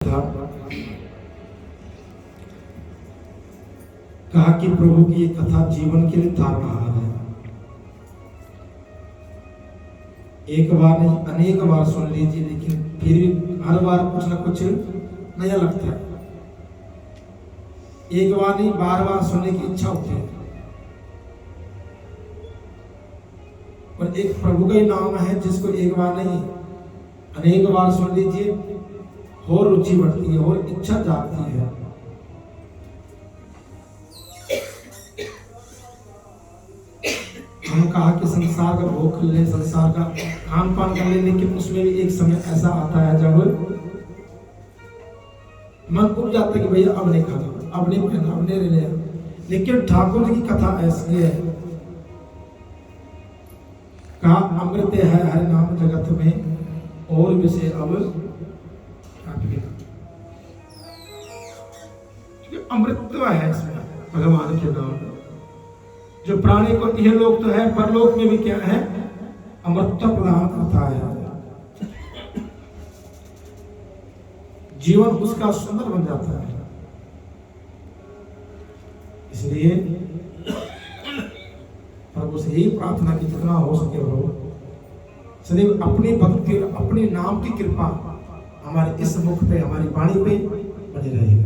था, कहा कि प्रभु की ये कथा जीवन के लिए तारणहार है। एक बार नहीं अनेक बार सुन लीजिए, लेकिन फिर भी हर बार कुछ ना कुछ नया लगता है। एक बार नहीं बार बार सुनने की इच्छा होती है। और एक प्रभु का ही नाम है जिसको एक बार नहीं अनेक बार सुन लीजिए, और रुचि बढ़ती है और इच्छा जागती है। हम कहा कि संसार का भोग कर ले, संसार का खान पान कर ले, लेकिन उसमें भी एक समय ऐसा आता है जब मन उठ जाता है कि भैया अब नहीं खाना, अब नहीं पहना, अब नहीं रहना। लेकिन ठाकुर जी की कथा ऐसी है, कहा अमृत है हर नाम जगत में, और विषय अब अमृतत्व है इसमें भगवान के नाम। जो प्राणी को यह लोक तो है, परलोक में भी क्या है, अमृतत्व प्रदान करता है। जीवन उसका सुंदर बन जाता है। इसलिए प्रभु से यही प्रार्थना की जितना हो सके प्रभु सदैव अपनी भक्ति और अपने नाम की कृपा हमारे इस मुख पे, हमारी वाणी पे बनी रहे।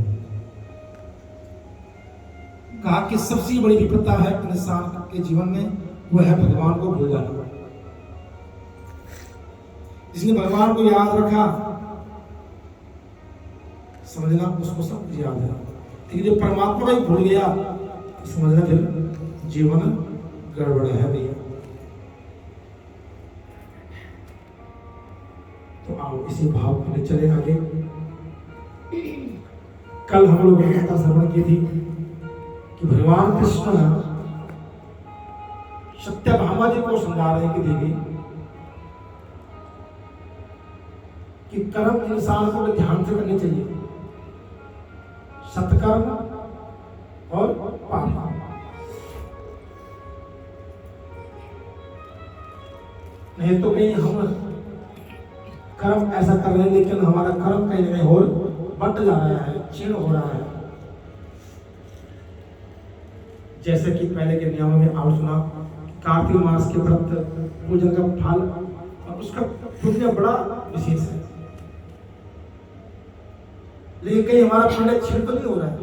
कहा कि सबसे बड़ी विपत्ता है इंसान के जीवन में, वो है भगवान को भूल जाना। जिसने भगवान को याद रखा, समझना उसको सब कुछ याद है। लेकिन जो परमात्मा को ही भूल गया, समझना फिर जीवन गड़बड़ है भैया। तो आओ इसी भाव को ले चले आगे। कल हम लोग कथा श्रवण की थी कि भगवान कृष्ण सत्यभामा जी को समझा रहे कि देवी कि कर्म इंसान को ध्यान से करने चाहिए, सत्कर्म और पाप। नहीं तो कहीं हम कर्म ऐसा कर रहे हैं, लेकिन हमारा कर्म कहीं ना कहीं और बट जा रहा है, क्षीण हो रहा है। जैसे कि पहले के नियमों में आप सुना, कार्तिक मास के व्रत पूजन का फल और उसका पुण्य बड़ा विशेष है। लेकिन कहीं हमारा पुण्य क्षीण तो नहीं हो रहा है।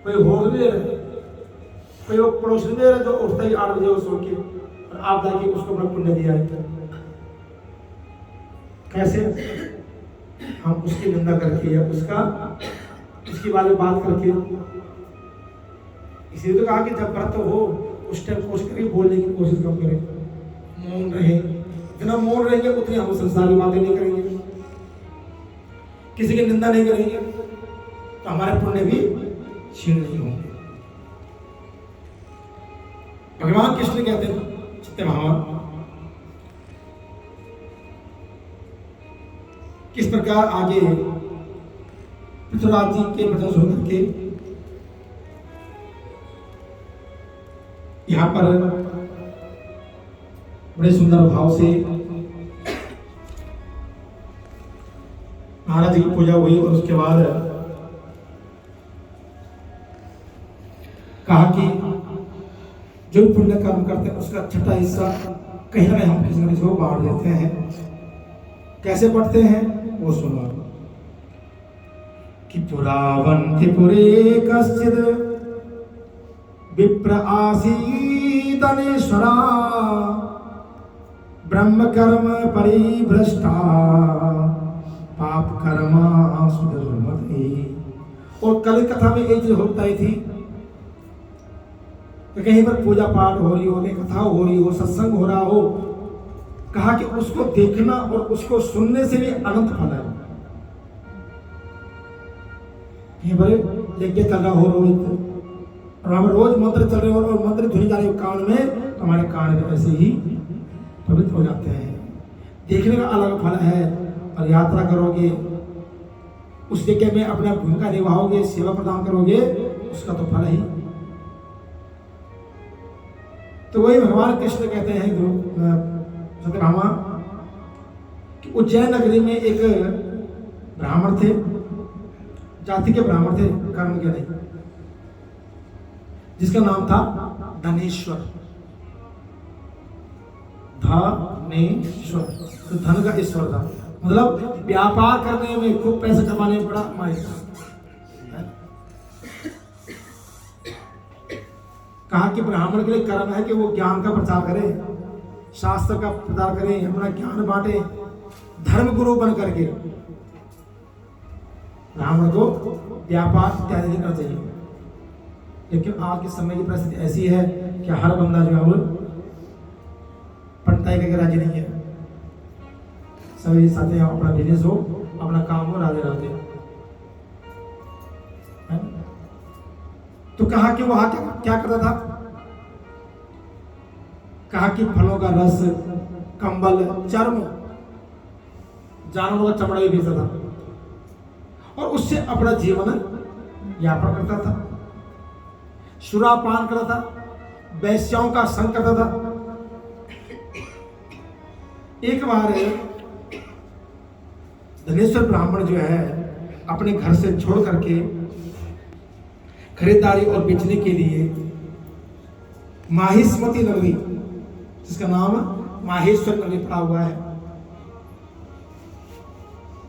कोई भोग नहीं दे रहे, कोई वो पड़ोस नहीं दे रहा जो उठता ही 8 बजे सो के, और आप जाके उसको बड़ा पुण्य दिया है। कैसे हम उसकी निंदा करके या उसकी बारे में बात करके। इसलिए तो कहा कि जब व्रत हो उस टाइम कोशिश करिए बोलने की कोशिश कम करें, मौन रहे। जितना मौन रहेंगे उतनी हम संसार की बातें नहीं करेंगे, किसी की निंदा नहीं करेंगे, तो हमारे पुण्य भी क्षीण नहीं होंगे। भगवान कृष्ण कहते हैं सत्यभामा किस प्रकार आगे पृथ्वीराज जी के वचन सुन करके यहाँ पर बड़े सुंदर भाव से महाराज जी की पूजा हुई। और उसके बाद कहा कि जो पुण्य कर्म करते हैं उसका छठा हिस्सा कहीं ना कहीं हम किसी न किसी को बांट देते हैं। कैसे बढ़ते हैं वो सुनो कि पुरावंति पुरे कश्चिद विप्र आसीदनेश्वरा ब्रह्म कर्म परिभ्रष्टा पाप कर्मा सुधर्मते। और कल कथा में एक चीज होता ही थी कि कहीं पर पूजा पाठ हो रही हो, कथा हो रही हो, सत्संग हो रहा हो, कहा कि उसको देखना और उसको सुनने से भी अनंत फल है। कहीं पर यज्ञ चल रहा हो रोज, और हम रोज मंत्र चल रहे हो और मंत्र धुनी जा रहे कान में, तो हमारे कान में ऐसे ही पवित्र हो जाते हैं। देखने का अलग फल है। और यात्रा करोगे, उस यज्ञ में अपना भूमिका निभाओगे, सेवा प्रदान करोगे, उसका तो फल ही। तो वही भगवान कृष्ण कहते हैं सत्यभामा कि उज्जैन नगरी में एक ब्राह्मण थे, जाति के ब्राह्मण थे, कर्म के नहीं, जिसका नाम था धनेश्वर। धनेश्वर तो धन का ईश्वर था, मतलब व्यापार करने में, खूब पैसे कमाने में बड़ा माहिर था। कहा कि ब्राह्मण के लिए कर्म है कि वो ज्ञान का प्रचार करे, शास्त्र का प्रचार करे, अपना ज्ञान बांटे, धर्म गुरु बन करके। ब्राह्मण को व्यापार इत्यादि नहीं करना चाहिए। लेकिन आज के समय की परिस्थिति ऐसी है कि हर बंदा जो है वो पंटाई के राजी नहीं है। सभी साथ अपना बिजनेस हो, अपना काम हो, राधे राधे। तो कहा कि वहां क्या करता था, कहा कि फलों का रस, कंबल, चर्म, जानवरों का चमड़ा भी बेचता था और उससे अपना जीवन यापन करता था। सुरापान करता था, वैश्याओं का संग करता था। एक बार धनेश्वर ब्राह्मण जो है अपने घर से छोड़ करके खरीदारी और बेचने के लिए माहिष्मती नगरी, जिसका नाम माहेश्वर नगरी पड़ा हुआ है,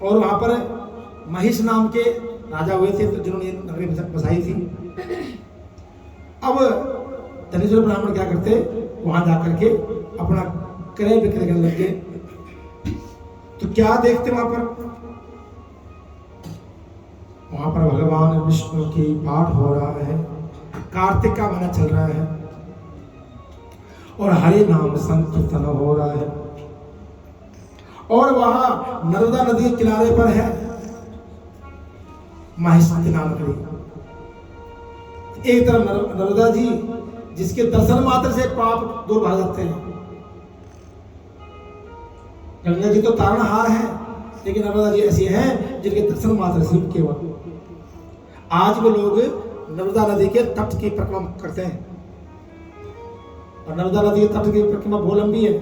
और वहां पर महिष नाम के राजा हुए थे, तो जिन्होंने नगरी बसाई थी। अब धनेश्वर ब्राह्मण क्या करते, वहां जाकर के अपना क्रय विक्रय करने लगे। तो क्या देखते वहां पर भगवान विष्णु की पाठ हो रहा है, कार्तिक का महीना चल रहा है और हरे नाम संकीर्तन हो रहा है। और वहां नर्मदा नदी के किनारे पर है माहिष्मती नाम की। एक तरफ नर्मदा जी, जिसके दर्शन मात्र से पाप दूर भाग जाते हैं। गंगा जी तो तारणहार है, लेकिन नर्मदा जी ऐसी हैं जिनके दर्शन मात्र से केवल। आज वो लोग नर्मदा नदी के तट की परिक्रमा करते हैं, और नर्मदा नदी के तट की परिक्रमा बहुत लंबी है,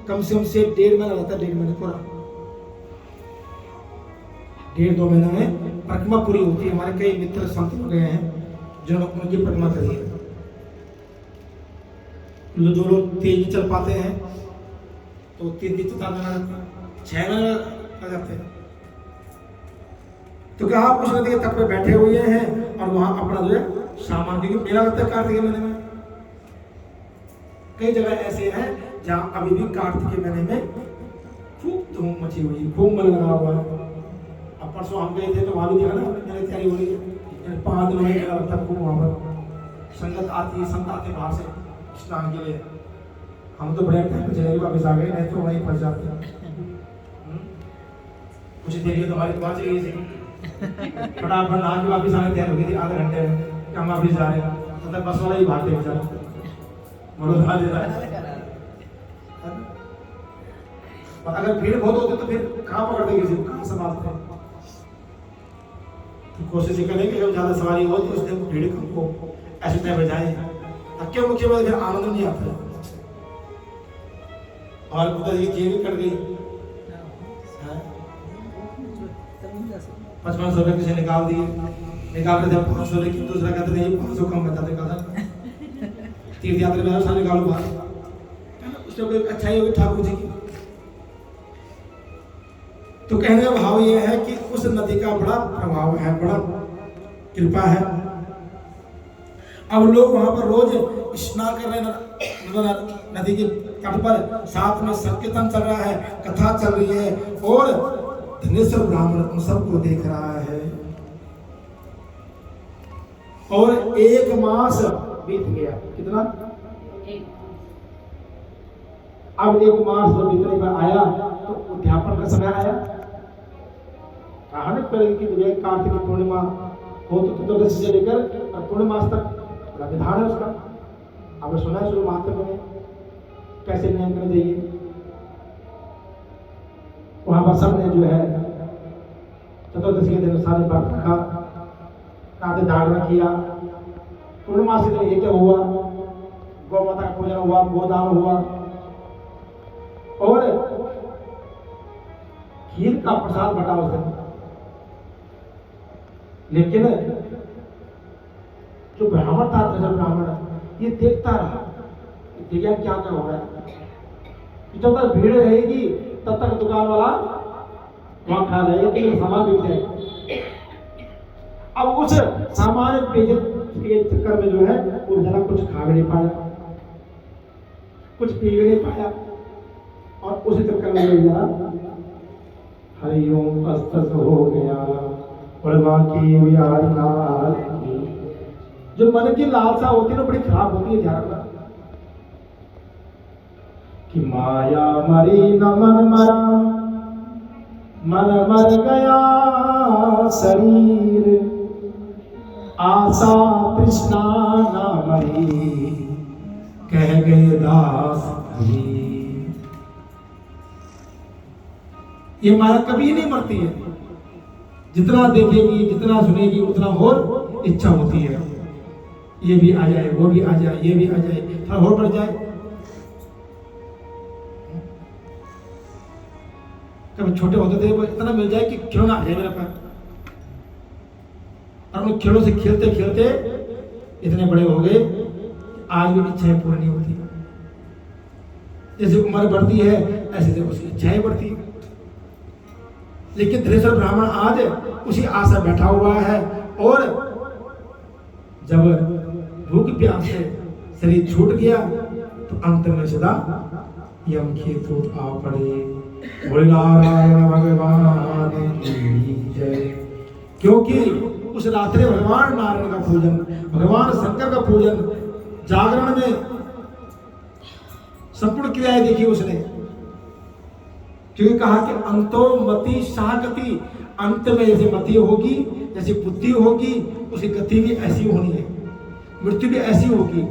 कम से कम से 1.5 महीना लगता है, 1.5 महीने पूरा, 1.5-2 महीने में परिक्रमा पूरी होती है। हमारे कई मित्र संत हो गए हैं जिन्होंने उनकी परिक्रमा करी है। जो लोग तेज चल पाते हैं तो 3 दिन 4 महीना, 6 महीने लग जाते हैं। तो कहा उस नदी के तट पे बैठे हुए हैं और वहां अपना जो है सामान, क्योंकि मेला लगता है कार्तिक के महीने में। कई जगह ऐसे हैं जहां अभी भी कार्तिक के महीने में खूब धूम मची हुई, खूब मन लगा हुआ है। अब परसों हम गए थे तो वहां भी देखा ना, मेरी तैयारी हो रही है, 5 दिन में मेला लगता है खूब। वहां पर संगत आती है, संत आते बाहर से स्नान के लिए। हम तो बड़े टाइम पे चले गए, वापस आ गए, नहीं तो वहीं फंस जाते हैं। कुछ देर लिए तो हमारी दुआ चली गई थी, फटाफट नहा के वापस आने तैयार हो गई थी आधे घंटे में कि हम वापस जा रहे हैं। मतलब बस वाला ही भागते बेचारा, बोलो धा दे रहा है। और अगर भीड़ बहुत होती तो फिर कहाँ पकड़ते किसी को, कहाँ संभालते हैं। तो कोशिश करेंगे जब ज्यादा सवारी हो तो उस दिन भीड़ कम हो, ऐसे टाइम पे जाए। क्यों मुख्य बात फिर आनंद नहीं आता है। और पिता जी जेल भी कट गई, 55 रुपए किसी निकाल दिए, निकाल के 500 लेकिन दूसरा कहते नहीं 500 कम बता देगा सर, तीर्थ यात्रा में सारे निकालो बाहर, है ना। उससे कोई अच्छाई होगी ठाकुर जी की। तो कहने का भाव यह है कि उस नदी का बड़ा प्रभाव है, बड़ा कृपा है। अब लोग वहां पर रोज स्नान कर रहे हैं नदी के तट पर, साथ में संकीर्तन चल रहा है, कथा चल रही है, और धनेश्वर ब्राह्मण उन सबको देख रहा है। और 1 मास बीत गया। कितना? अब 1 मास जब बीतने में आया तो उद्यापन का समय आया। कहा ना पहले कि कार्तिक पूर्णिमा हो तो चतुर्दशी से लेकर पूर्णिमास तक विधान है उसका। अब सुना है शुरू महात्मा में कैसे नियम करना चाहिए। वहां पर सबने जो है चतुर्दशी के दिन सारे व्रत रखा, रात जागरण किया। पूर्णिमास के दिन ये क्या हुआ, गौ माता का पूजन हुआ, गोदान हुआ, और खीर का प्रसाद बटा उस दिन। लेकिन जो ब्राह्मण था, दशरथ ब्राह्मण, ये देखता रहा, देखिए क्या क्या हो रहा है। जब तक भीड़ रहेगी तब तक दुकान वाला वहां खा रहेगा कि सामान बिक जाए। अब उस सामान के चक्कर में जो है वो जरा कुछ खा भी नहीं पाया, कुछ पी भी नहीं पाया, और उसी चक्कर में जरा हरिओम अस्त हो गया। और बाकी बिहार लाल जो मन की लालसा होती है ना बड़ी खराब होती है, ध्यान रखना कि माया मरी न मन मरा, मन मर गया शरीर, आशा तृष्णा न मरी, कह गए दास कबीर। ये माया कभी नहीं मरती है, जितना देखेगी जितना सुनेगी उतना और इच्छा होती है, ये भी आ जाए वो भी आ जाए ये भी आ जाए, थोड़ा और बढ़ जाए। कभी छोटे होते थे वो इतना मिल जाए कि खिलौना आ जाए मेरे पास, और उन खिलौनों से खेलते खेलते इतने बड़े हो गए, आज भी इच्छाएं पूरी नहीं होती। जैसे उम्र बढ़ती है ऐसे से उसकी इच्छाएं बढ़ती है। लेकिन धनेश्वर ब्राह्मण आज उसी आशा बैठा हुआ है, और जब भूख प्यास से शरीर छूट गया तो अंत में सदा यम के दूत आ पड़े। बोले नारायण भगवान की जय। क्योंकि उस रात्रि भगवान नारायण का पूजन, भगवान शंकर का पूजन, जागरण में संपूर्ण क्रियाएं देखी उसने। क्योंकि कहा कि अंतो मति शागति, अंत में जैसे मति होगी, जैसी बुद्धि होगी, उसकी गति भी ऐसी होनी है, मृत्यु भी ऐसी होगी।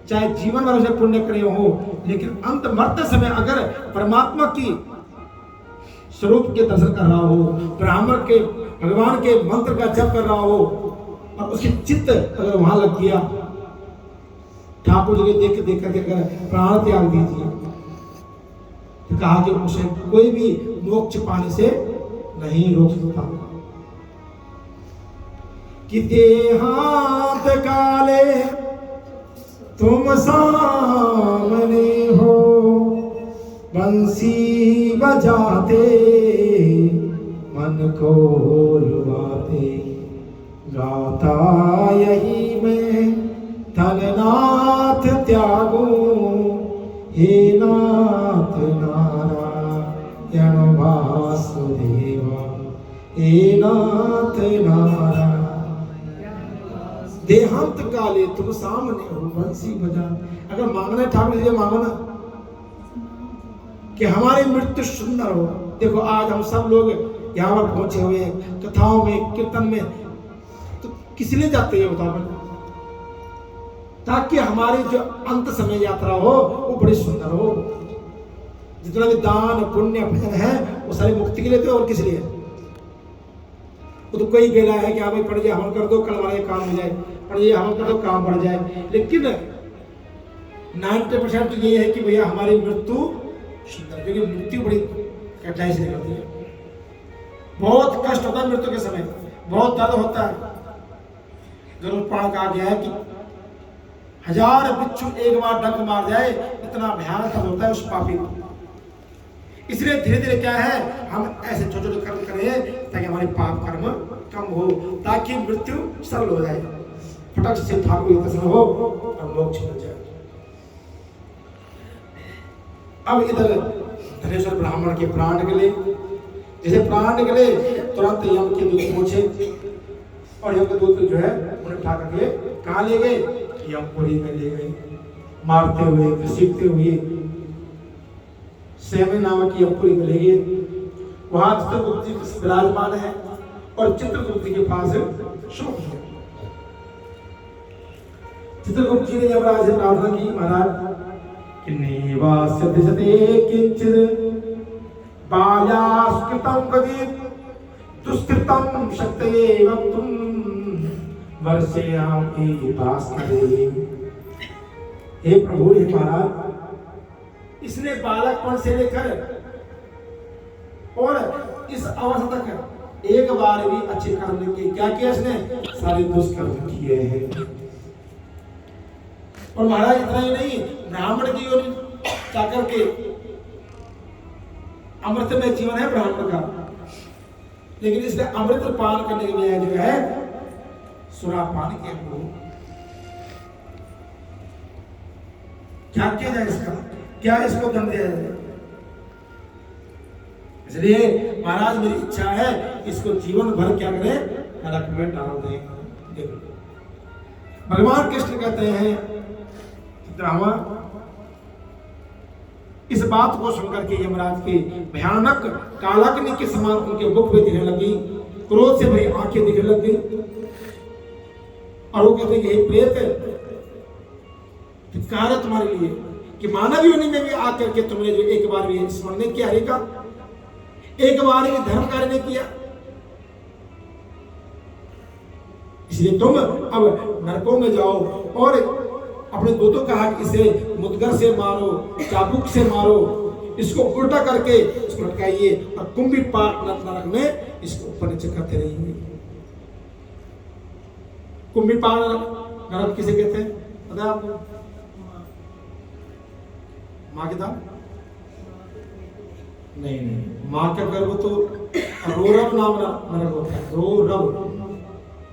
चाहे जीवन भर उसे पुण्य करे हो, लेकिन अंत मरते समय अगर परमात्मा की स्वरूप के दर्शन कर रहा हो, ब्राह्मण के भगवान के मंत्र का जप कर रहा हो, और उसकी चित्त अगर वहां लग गया, ठाकुर जी के देख करके प्राण त्याग दीजिए, तो कहा कि उसे कोई भी मोक्ष पाने से नहीं रोक सकता। कि देहांत काले तुम सामने हो, बंसी बजाते मन को लुभाते, गाता यही मैं धननाथ त्यागो, हे नाथ नारायण वासुदेवा, हे नाथ नारायण। देहांत काले तुम सामने हो, बंसी बजा। अगर मांगना है ठाकुर जी मांगो ना कि हमारी मृत्यु सुंदर हो। देखो आज हम सब लोग यहाँ पर पहुंचे हुए कथाओं में, कीर्तन में, तो किस लिए जाते हैं बताओ? ताकि हमारी जो अंत समय यात्रा हो वो बड़ी सुंदर हो। जितना भी दान पुण्य भजन है वो सारी मुक्ति के लिए तो, और किस लिए? वो तो कोई बेला है कि हाँ भाई पढ़ जाए हवन कर दो, कल हमारा काम हो जाए, पढ़ जाए हवन कर दो काम बढ़ जाए। लेकिन 90% तो ये है कि भैया हमारी मृत्यु सुंदर, क्योंकि मृत्यु बड़ी कठिनाई से निकलती है, बहुत कष्ट होता है मृत्यु के समय, बहुत दर्द होता है। गरुड़ पुराण कहा गया है कि 1000 बिच्छू एक बार डंक मार जाए, इतना भयानक होता है उस पापी को। इसलिए धीरे धीरे क्या है, हम ऐसे छोटे छोटे कर्म करें ताकि हमारे पाप कर्म कम हो, ताकि मृत्यु सरल हो जाए, फटक से ठाकुर के दर्शन हो और मोक्ष मिल जाए। अब इधर धनेश्वर ब्राह्मण के प्राण निकले। जैसे प्राण निकले तुरंत यम के दूत पहुंचे, और यम के दूत जो है उन्हें उठा करके कहाँ ले गए? यमपुरी में ले गए, मारते हुए घसीटते हुए सेमी नामक की यमपुरी में ले गए। वहां चित्रगुप्त जी विराजमान है, और चित्रगुप्त जी के पास शोक है। चित्रगुप्त जी ने यमराज से प्रार्थना की, महाराज कि निवास्य दिशते किंचित् बाल्यास्कृतं वदित् दुष्कृतं शक्तये वक्तुं वर्षयामि भास्करे। हे प्रभु, हे महाराज, इसने बालकपन से लेकर और इस अवस्था तक एक बार भी अच्छे कर्म नहीं किए। क्या किया इसने? सारे दुष्कर्म किए हैं। और महाराज इतना ही नहीं, ब्राह्मण की योनि जाकर के, अमृत में जीवन है ब्राह्मण का, लेकिन इसने अमृत पान करने के बजाय जो है सुरापान किया। क्या किया जाए इसका? क्या इसको दंड दिया जाए? इसलिए महाराज मेरी इच्छा है इसको जीवन भर क्या करें? नरक में डाल दें। भगवान कृष्ण कहते हैं ब्राह्मण इस बात को सुनकर के यमराज की भयानक कालाग्नि के समान उनके मुख में दिखने लगी, क्रोध से भरी आंखें दिखने लगी, और वो कहते हैं हे प्रेत, धिक्कार है तुम्हारे लिए कि मानव योनि में भी आकर के तुमने जो एक बार भी स्मरण नहीं किया, हरि का एक बार भी धर्म कार्य नहीं किया, इसलिए तुम अब नरकों में जाओ। और अपने दूतों कहा कि इसे मुद्गर से मारो, चाबुक से मारो, इसको उल्टा करके इसको लटकाइए और कुंभी पाक नरक में इसको ऊपर नीचे करते रहिए। कुंभी पाक नरक किसे कहते हैं पता है आपको? माँ के दाम नहीं, माँ का गर्भ तो रोरव नाम नरक होता है, रोरव।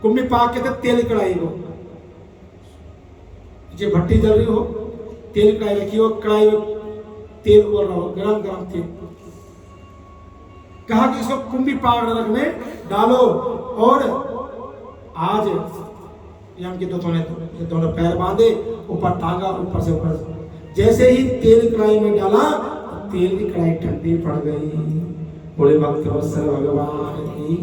कुंभी पाक कहते तेल कढ़ाई को, जो भट्टी जल रही हो, तेल कढ़ाई रखी हो, कढ़ाई में तेल उबल रहा हो, गरम गरम तेल, कहा कि इसको कुंभी पाक नरक में डालो। और आज यम के दोनों पैर बांधे, ऊपर टांगा, ऊपर से ऊपर, जैसे ही तेल कढ़ाई में डाला तेल की कढ़ाई ठंडी पड़ गई। बड़े भक्त वत्सल भगवान की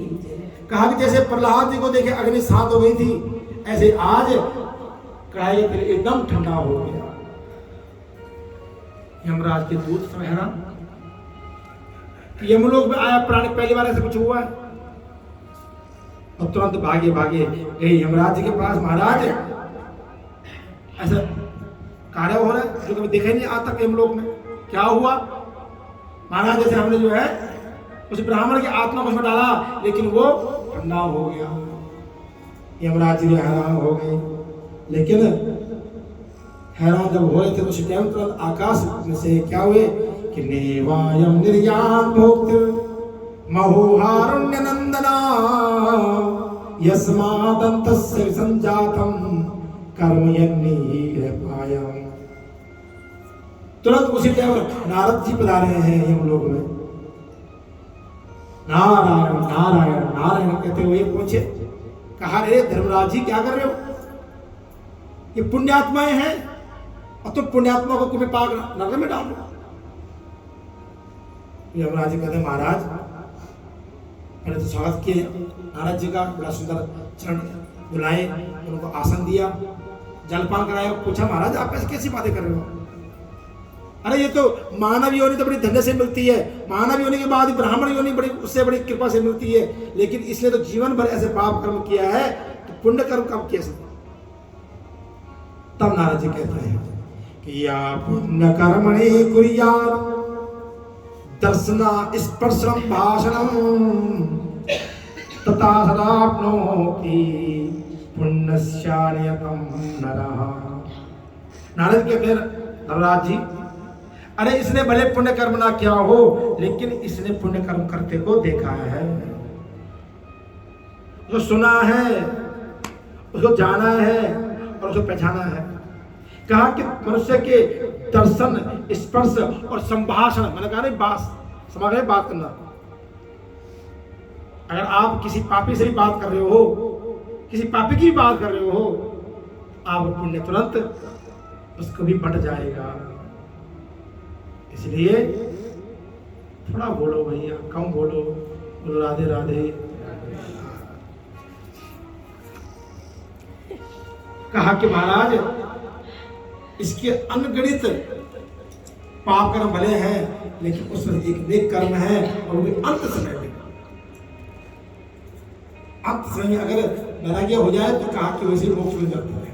कहा कि जैसे प्रहलाद जी को देखे अग्नि शांत हो गई थी, ऐसे आज कढ़ाई का तेल एकदम ठंडा हो गया। यमराज के दूत समय हैरान, यमलोक में आया प्राणी, पहली बार ऐसा कुछ हुआ है? और तुरंत भागे भागे गए यमराज जी के पास। महाराज ऐसा कार्य हो रहा है जो कभी देखा ही नहीं आज तक यमलोक में, क्या हुआ? महाराज जैसे हमने जो है उस ब्राह्मण की आत्मा को उसमें डाला, लेकिन वो ठंडा हो गया। यमराज जी हैरान हो गए, लेकिन हैरान जब हो रहे थे तो उसी टाइम तुरंत आकाश में से क्या हुए कि नेवायम निर्यान भोक्त महोहारण्य नंदना यस्मादंतस्य संजातम कर्मयन्नी पायम। तुरंत उसी टाइम नारद जी पधारे हैं यमलोक में। नारायण नारायण नारायण कहते हुए पूछे, कहा रे धर्मराज जी क्या कर रहे हो? ये पुण्यात्माएं हैं और तुम पुण्यात्मा को कुंभी पाक नरक में डालो। यमराज जी कहते महाराज मैंने तो स्वागत किए नारद जी का, बड़ा सुंदर चरण बुलाए, उनको आसन दिया, जलपान कराया, पूछा महाराज आप ऐसी कैसी बातें कर रहे हो? अरे ये तो मानव योनि तो बड़ी धन्य से मिलती है, मानव योनि के बाद ब्राह्मण योनि बड़ी उससे बड़ी कृपा से मिलती है, लेकिन इसने तो जीवन भर ऐसे पाप कर्म किया है तो पुण्य कर्म कब किया? तब नारद जी कहते हैं कि या पुण्य कर्मणि कुर्यात् दर्शना स्पर्शम भाषणम तथा सदाप्नोति पुण्यस्यानियतम नरः। नारद कहते हैं धर्मराज जी, अरे इसने भले पुण्य कर्म ना किया हो, लेकिन इसने पुण्य कर्म करते को देखा है, जो सुना है, उसको जाना है और उसको पहचाना है। कहा कि मनुष्य के दर्शन, स्पर्श और संभाषण, मैंने कहा नहीं बात, समझ रहे बात करना। अगर आप किसी पापी से भी बात कर रहे हो, किसी पापी की भी बात कर रहे हो, आप पुण्य तुरंत उसको भी बट जाएगा। इसलिए थोड़ा बोलो भैया, कम बोलो, बोलो राधे राधे। कहा कि महाराज इसके अनगणित पाप कर्म भले हैं, लेकिन उसमें एक नेक कर्म है और वो भी अंत समय में। अंत समय में अगर वैराग्य हो जाए तो कहा कि वैसे मोक्ष मिल जाता है।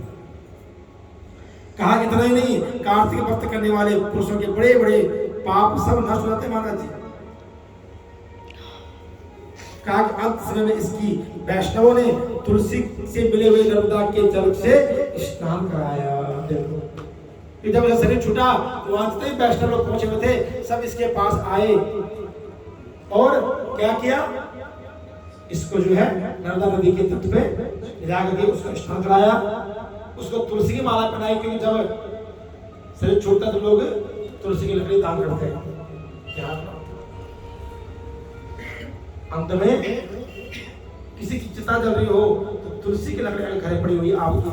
कहा इतना ही नहीं, कार्तिक व्रत करने वाले पुरुषों के बड़े बड़े पाप सब नष्ट हो जाते हैं महाराज जी। कहा कि अंत समय में इसकी वैष्णवों ने तुलसी से मिले हुए नर्मदा के जल से स्नान कराया। देखो जब यह शरीर छूटा तो वहां से वैष्णव लोग पहुंचे हुए थे, सब इसके पास आए और क्या किया, इसको जो है नर्मदा नदी के तट पे ले करके उसको स्नान कराया, उसको तुलसी की माला पहनाई, क्योंकि जब शरीर छूटता तो लोग तुलसी की लकड़ी दान करते हैं। अंत में किसी की चिता जल रही हो तो तुलसी की लकड़ी अगर घरे पड़ी हुई आपकी,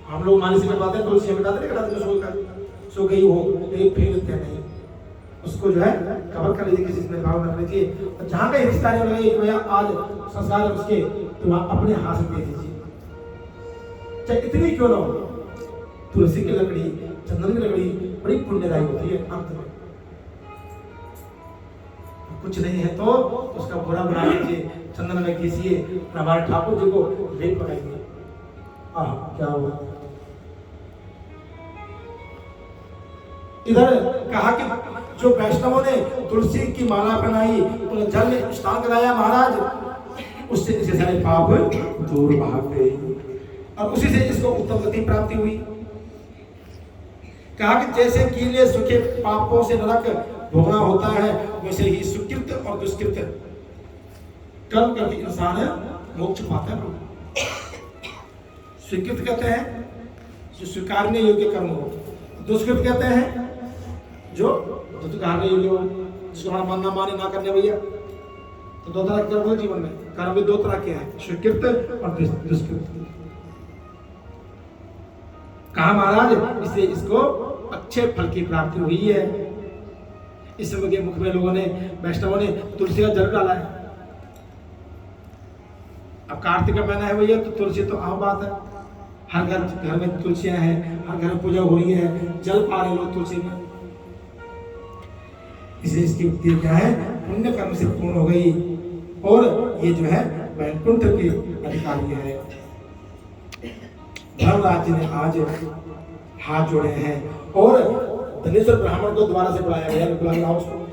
हम लोग माली से कटवाते हैं, तुलसी कटाते नहीं, सो गई हो लेकिन फेंक देते हैं, नहीं, उसको जो है कवर कर लीजिए, किसी में भाव रख लीजिए, और जहाँ का रिश्तेदारी लगे आज संस्कार उसके तो आप अपने हाथ से दे दीजिए, चाहे इतनी क्यों ना हो। तुलसी की लकड़ी, चंदन की लकड़ी बड़ी पुण्यदायी होती है। अंत में कुछ नहीं है तो उसका बुरा बना लीजिए, चंदन में घिसिए, हमारे ठाकुर जी को लेप लगाइए। क्या हुआ, इधर कहा कि जो वैष्णवों ने तुलसी की माला पहनाई, तो जल में स्नान कराया महाराज, उससे इसे सारे पाप दूर भाग गए और उसी से इसको उत्तम गति प्राप्ति हुई। कहा कि जैसे गीले सूखे पापों से नरक भोगना होता है, वैसे ही सुकृत और दुष्कृत कर्म करके इंसान मोक्ष पाता है। स्वीकृत कहते हैं जो स्वीकारने योग्य कर्म हो, दुष्कृत कहते हैं जो स्वीकारने योग्य हो, जिसको हमारा मानना माने ना करने भैया। तो दो तरह के कर्म है जीवन में, कर्म भी दो तरह के हैं, स्वीकृत और दुष्कृत। कहा महाराज इससे इसको अच्छे फल की प्राप्ति हुई है। इस समय के मुख में लोगों ने, वैष्णवों ने तुलसी का जल डाला है। अब कार्तिक का महीना है भैया, तो तुलसी तो आम बात है, हर घर में तुलसियां हैं, हर घर में पूजा हो रही है, जल पा रहे लोग तुलसी में, इसलिए इसकी उपलब्धि क्या है, पुण्य कर्म से पूर्ण हो गई और ये जो है वैकुंठ के अधिकारी है। धर्मराज जी ने आज हाथ जोड़े हैं और धनेश्वर ब्राह्मण को दोबारा से बुलाया गया, बुलाया उसको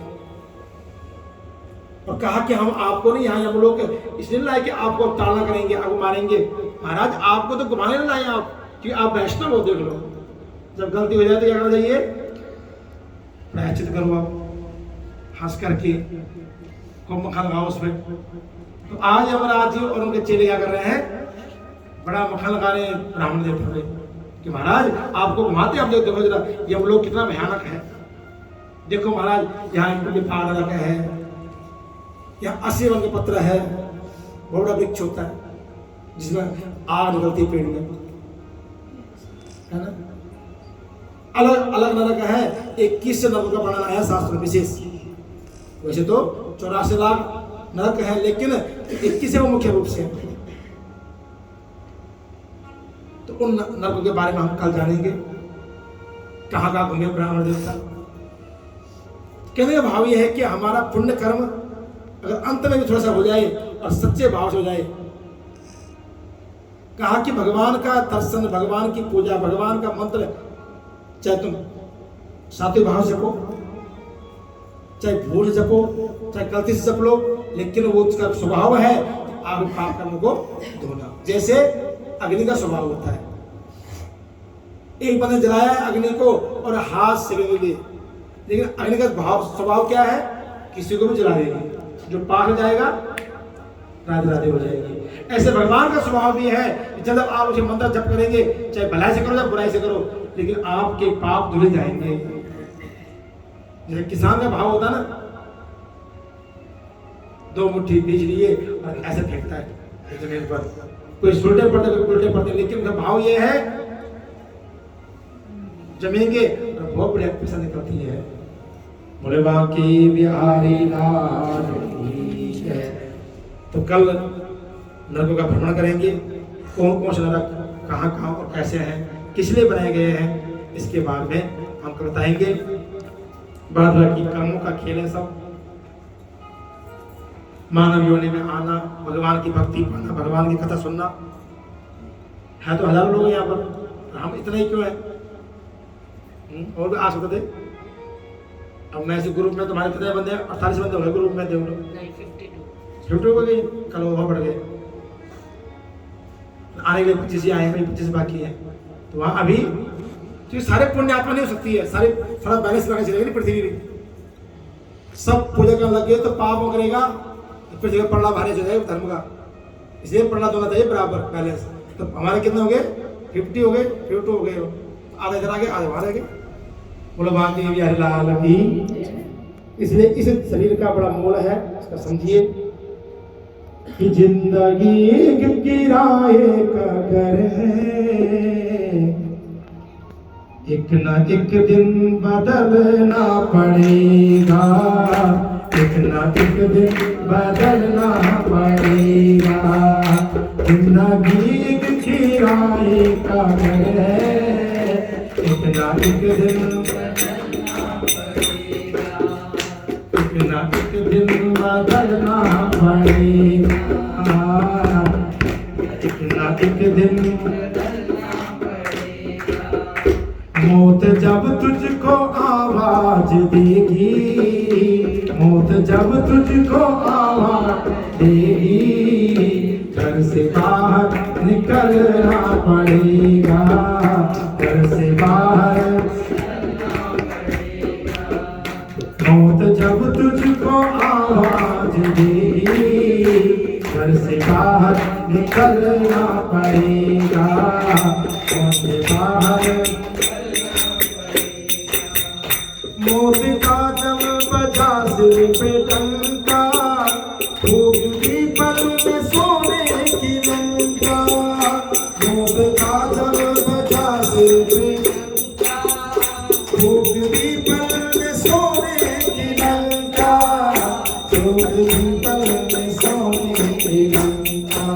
और कहा कि हम आपको नहीं, यहाँ हम लोग इसलिए लाए कि आपको ताड़ना करेंगे, आपको मारेंगे। महाराज आपको तो घुमाने नहीं लाए आप, क्योंकि आप वैष्णव हो, देख लो, जब गलती हो जाए तो क्या करना चाहिए, प्रायश्चित करो, आप हंस करके खूब मक्खन लगाओ उसमें। तो आज यमराज जी और उनके चेले क्या कर रहे हैं, बड़ा मक्खन लगा रहे हैं ब्राह्मण देवता पे कि महाराज आपको घुमाते, आप देखो जरा ये हम लोग कितना भयानक है, देखो महाराज यहाँ इनको फाड़ रखा है, यहाँ 80 वन का पत्र है, बहुत बड़ा वृक्ष होता है जिसमें आग निकलती पेड़ में, है ना, अलग अलग नरक है, 21 नरक का बनाना है शास्त्र विशेष। वैसे तो 84 लाख नरक है, लेकिन 21 वो मुख्य रूप से। तो उन नरकों के बारे में हम कल जानेंगे, कहाँ कहाँ घूमे ब्राह्मण देवता। कहने का भाव यह है कि हमारा पुण्य कर्म अगर अंत में भी थोड़ा सा हो जाए और सच्चे भाव से हो जाए, कहा कि भगवान का दर्शन, भगवान की पूजा, भगवान का मंत्र, चाहे तुम सात्विक भाव से जपो, चाहे भूल से जपो, चाहे गलती से जप लो, लेकिन वो उसका स्वभाव है आप पाप कर्म को धोना, जैसे अग्नि का स्वभाव होता है। एक बंदे जलाया अग्नि को और हाथ से ले, लेकिन अग्नि का स्वभाव क्या है, किसी को भी जला देगी, जो पार हो जाएगा राधे राधे हो जाएगी। ऐसे भगवान का स्वभाव भी है, जब आप उसे मंत्र जप करेंगे, चाहे भलाई से करो चाहे बुराई से करो, लेकिन आपके पाप धुल जाएंगे। जैसे किसान का भाव होता है ना, 2 मुट्ठी बीज लिए और ऐसे फेंकता है जमीन पर, कोई उल्टे पड़ते कोई उल्टे पड़ते, लेकिन उनका भाव ये है जमेंगे और बहुत बड़ी पैसा निकलती है। बोले बाकी बिहारी लाल की जय। तो कल नरकों का भ्रमण करेंगे, कौन कौन से नरक कहाँ कहाँ और कैसे हैं, किस लिए बनाए गए हैं, इसके बारे में हम बताएंगे। बाद बाकी कर्मों का खेल है सब, मानव योनि में आना, भगवान की भक्ति पाना, भगवान की कथा सुनना है। तो हजारों लोग यहाँ पर, हम इतना ही क्यों है, और भी आ सकते थे। अब मैं इस ग्रुप में तुम्हारे कितने बंदे हैं, 48 बंदे हो गए ग्रुप में, देख लो 50 हो गई, कल वहाँ बढ़ गए, आने के लिए 25 ही आए हैं, 25 बाकी है, तो वहाँ अभी तो सारे पुण्य आत्मा नहीं हो सकती है, सारे थोड़ा बैलेंस लगा चलेगी नहीं पृथ्वी भी, सब पूजा करने लग गए तो पाप हो करेगा, फिर जगह पढ़ना भारी हो जाएगा धर्म का, इसलिए पढ़ना तो होना चाहिए बराबर बैलेंस। तो हमारे कितने हो गए, 50 हो गए, 52 हो गए, आधे इधर आ गए, आधे वहां रह गए। बोलो बाकी भी हरिलाल की। इसलिए इस शरीर का बड़ा मोल है, इसका समझिए कि जिंदगी किराए का घर है, एक ना एक दिन बदलना पड़ेगा, एक ना एक दिन बदलना पड़ेगा, जिंदगी किराए का घर है, एक ना एक दिन बदलना पड़ेगा, एक ना एक दिन बदलना पड़ेगा, एक ना एक दिन मौत जब तुझको आवाज देगी, मौत जब तुझको आवाज देगी, घर से बाहर निकलना पड़ेगा, घर से बाहर मौत जब तुझको आवाज देगी, घर से बाहर निकलना पड़ेगा, घर से बाहर मौत का जब बजा सिर पे टंका, भूख भी पल में सोने की लंका, मौत का जब बजा सिर पे टंका, भूख भी पल में सोने की लंका, भूख भी पल में सोने की लंका,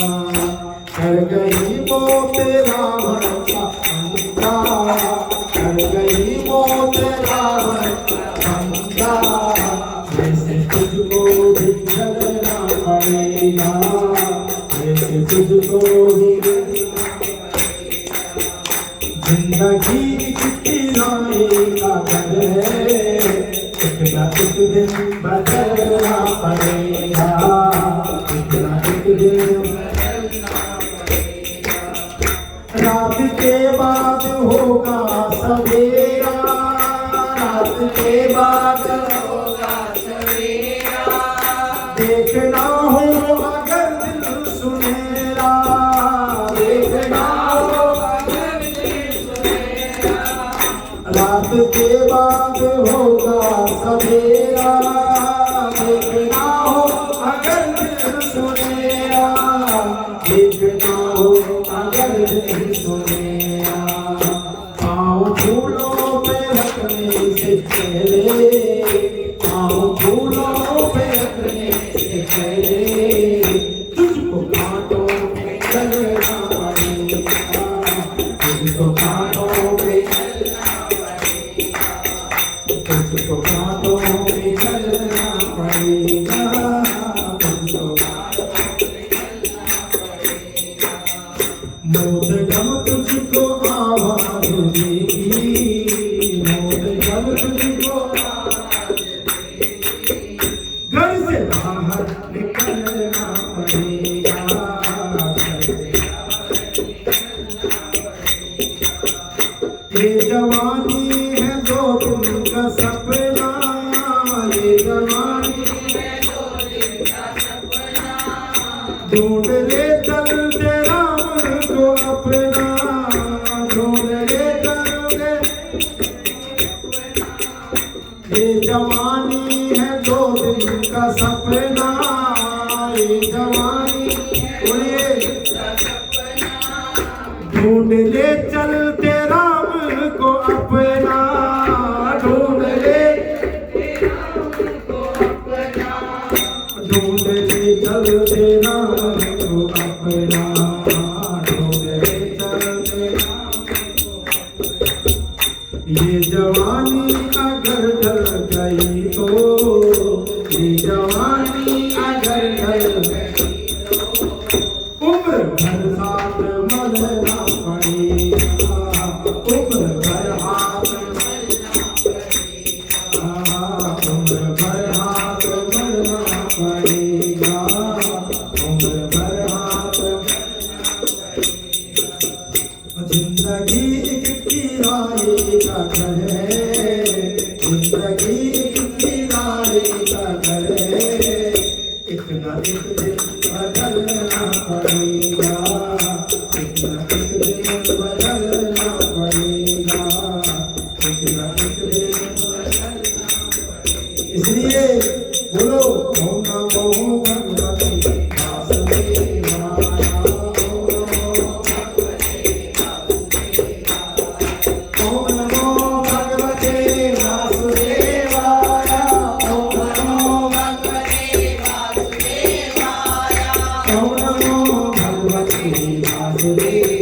कर गई मौत रावण का अंका, कर गई मौत रावण जैसे तुझको भी चलना पड़ेगा, जैसे तुझको भी जिंदगी किराए का घर है, एक ना एक दिन बदलना पड़ेगा, एक ना एक दिन रात के बाद होगा सवेरा, रात के बाद देखना हो अगर दिल सुनेरा, देखना हो अगर दिल सुनेरा, रात के बाद होगा सवेरा, देखना हो अगर दिल सुनेरा, देखना हो अगर दिल सुनेरा, पाँव फूलों पे रखने से पहले, पाँव फूलों पे रखने से पहले, तुझको कांटों पे चलना पड़ेगा, तुझको कांटों पे चलना पड़ेगा, तुझको कांटों पे चलना पड़ेगा, तुझको कांटों पे चलना पड़ेगा, मौत जब तुझको आवाज देगी, मौत जब तुझको घर से बाहर निकलना पड़ेगा, ये जवानी है दो दिन का सपना, ये जवानी है दो दिन का सपना, ढूंढ ले चलते राम को अपना, ढूंढ ले चलते, ये जवानी है दो दिन का सपना, ये जवानी ढूंढ ले चलते राम को अपना, ढूंढ ले ढूंढ ले चलते राम को अपना, ढूंढ ले चलते, ये जवानी अगर ढल गई तो, ये जवानी अगर ढल गई तो, उम्र भर साथ मरना पड़ेगा, उम्र भर हाथ मरना पड़ेगा, उम्र भर हाथ मरना पड़ेगा, जिंदगी एक किराए का घर है, जिंदगी एक किराए का घर है, एक न एक दिन बदलना पड़ेगा, एक न एक दिन बदलना पड़ेगा, एक न एक दिन बदलना पड़ेगा। इसलिए बोलो ओम नमो भगवते Today